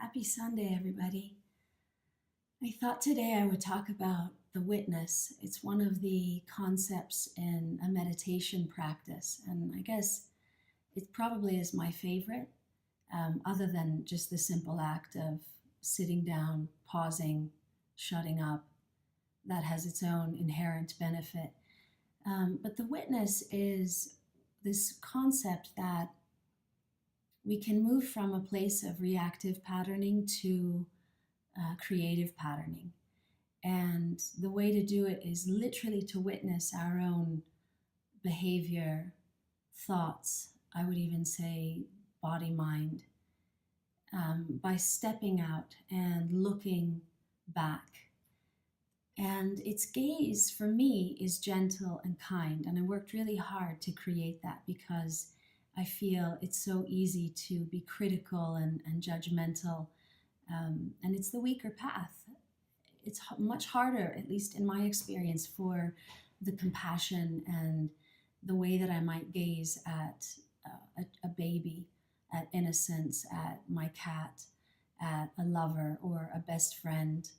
Happy Sunday, everybody. I thought today I would talk about the witness. It's one of the concepts in a meditation practice, and I guess it probably is my favorite, other than just the simple act of sitting down, pausing, shutting up. That has its own inherent benefit. But the witness is this concept that we can move from a place of reactive patterning to creative patterning. And the way to do it is literally to witness our own behavior, thoughts, I would even say body, mind, by stepping out and looking back. And its gaze for me is gentle and kind. And I worked really hard to create that because I feel it's so easy to be critical and judgmental. And it's the weaker path. It's much harder, at least in my experience, for the compassion and the way that I might gaze at a baby, at innocence, at my cat, at a lover or a best friend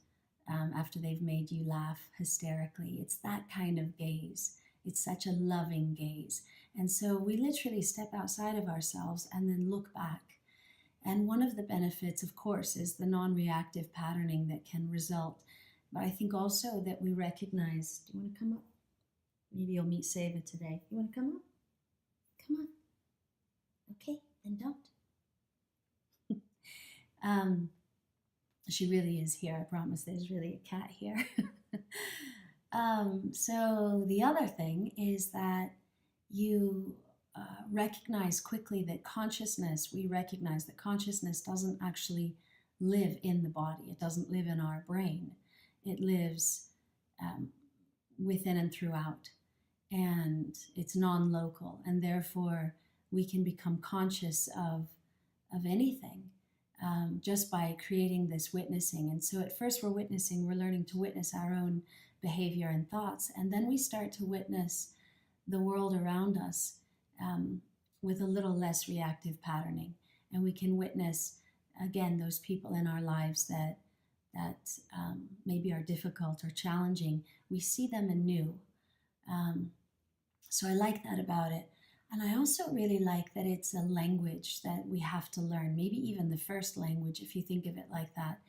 after they've made you laugh hysterically. It's that kind of gaze. It's such a loving gaze. And so we literally step outside of ourselves and then look back. And one of the benefits, of course, is the non-reactive patterning that can result. But I think also that we recognize, do you want to come up? Maybe you'll meet Seva today. You want to come up? Come on. Okay, then don't. She really is here. I promise there's really a cat here. So the other thing is that you recognize quickly that we recognize that consciousness doesn't actually live in the body. It doesn't live in our brain. It lives within and throughout. And it's non-local. And therefore, we can become conscious of anything just by creating this witnessing. And so at first we're learning to witness our own behavior and thoughts. And then we start to witness the world around us with a little less reactive patterning. And we can witness, again, those people in our lives that maybe are difficult or challenging. We see them anew. So I like that about it. And I also really like that it's a language that we have to learn, maybe even the first language, if you think of it like that.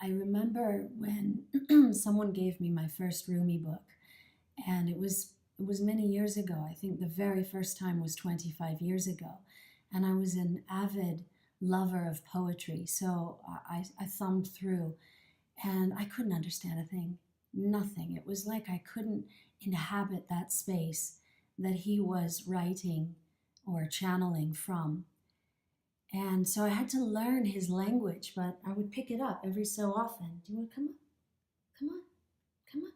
I remember when someone gave me my first Rumi book, and it was many years ago. I think the very first time was 25 years ago. And I was an avid lover of poetry. So I thumbed through and I couldn't understand a thing, nothing. It was like I couldn't inhabit that space that he was writing or channeling from. And so I had to learn his language, but I would pick it up every so often. Do you want to come up? Come on, come up,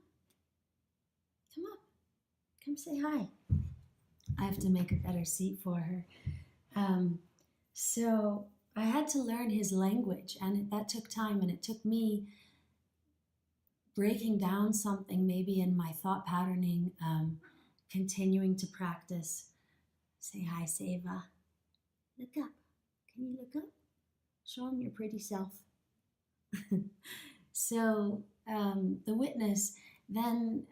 come up. Come say hi. I have to make a better seat for her. So I had to learn his language, and that took time, and it took me breaking down something maybe in my thought patterning, continuing to practice. Say hi, Seva. Look up. Can you look up? Show him your pretty self. So the witness, then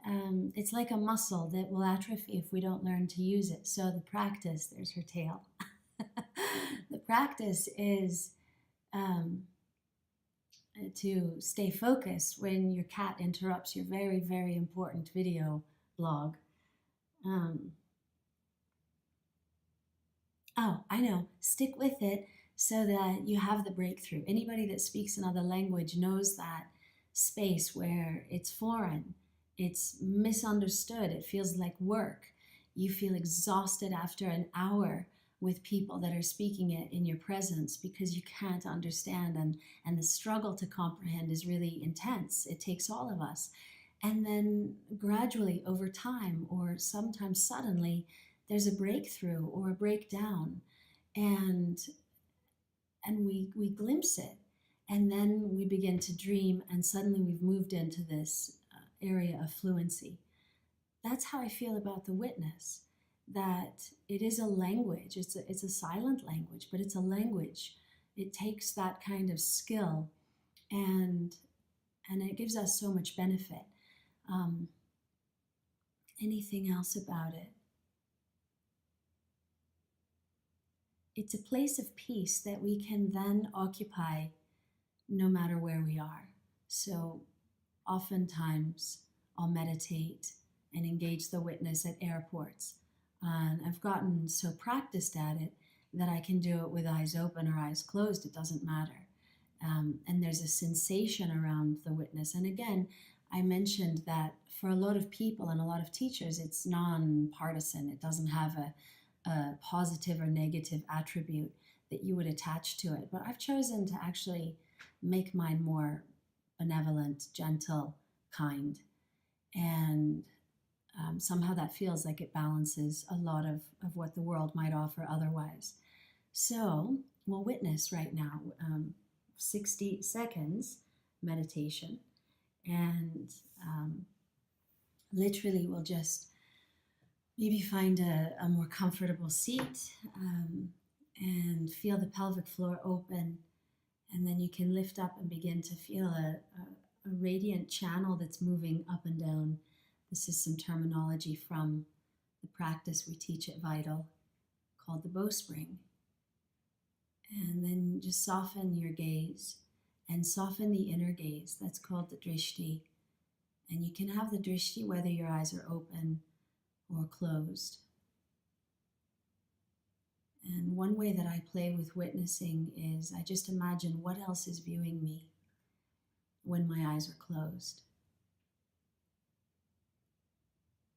it's like a muscle that will atrophy if we don't learn to use it. So the practice, there's her tail. The practice is to stay focused when your cat interrupts your very, very important video blog. Oh, I know. Stick with it so that you have the breakthrough. Anybody that speaks another language knows that space where it's foreign, it's misunderstood, it feels like work. You feel exhausted after an hour with people that are speaking it in your presence because you can't understand, and the struggle to comprehend is really intense. It takes all of us. And then gradually over time, or sometimes suddenly, there's a breakthrough or a breakdown, and we glimpse it, and then we begin to dream, and suddenly we've moved into this area of fluency. That's how I feel about the witness, that it is a language. It's a silent language, but it's a language It takes that kind of skill, and it gives us so much benefit. Um, Anything else about it? It's a place of peace that we can then occupy no matter where we are. So oftentimes I'll meditate and engage the witness at airports. And I've gotten so practiced at it that I can do it with eyes open or eyes closed. It doesn't matter. And there's a sensation around the witness. And again, I mentioned that for a lot of people and a lot of teachers, it's non-partisan. It doesn't have a positive or negative attribute that you would attach to it. But I've chosen to actually make mine more benevolent, gentle, kind. And somehow that feels like it balances a lot of what the world might offer otherwise. So we'll witness right now 60 seconds meditation. And literally we'll just maybe find a more comfortable seat and feel the pelvic floor open. And then you can lift up and begin to feel a radiant channel that's moving up and down. This is some terminology from the practice we teach at Vital called the bowspring. And then just soften your gaze and soften the inner gaze. That's called the drishti. And you can have the drishti whether your eyes are open or closed. And one way that I play with witnessing is I just imagine what else is viewing me when my eyes are closed.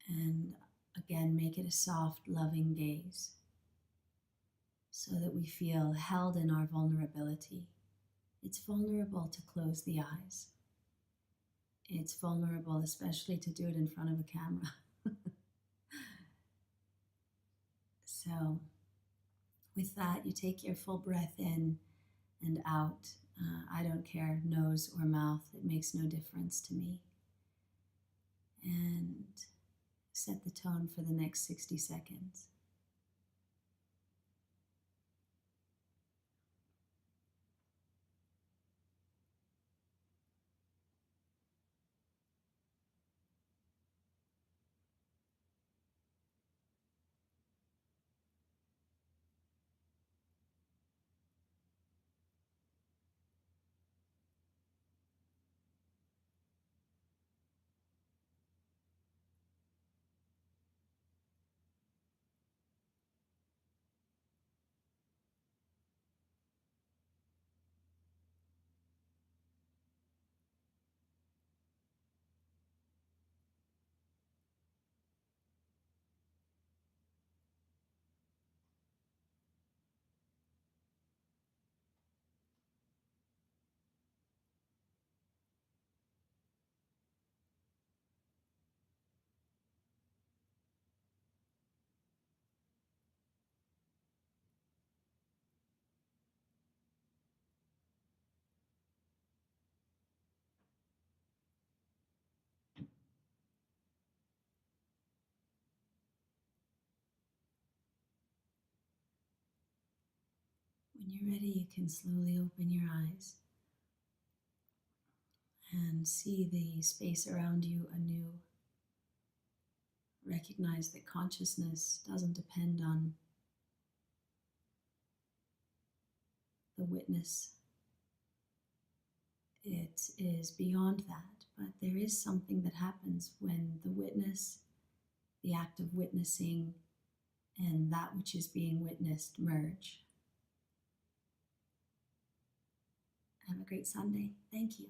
And again, make it a soft, loving gaze so that we feel held in our vulnerability. It's vulnerable to close the eyes. It's vulnerable, especially to do it in front of a camera. So with that, you take your full breath in and out. I don't care, nose or mouth, it makes no difference to me. And set the tone for the next 60 seconds. When you're ready, you can slowly open your eyes and see the space around you anew. Recognize that consciousness doesn't depend on the witness. It is beyond that, but there is something that happens when the witness, the act of witnessing, and that which is being witnessed merge. Have a great Sunday. Thank you.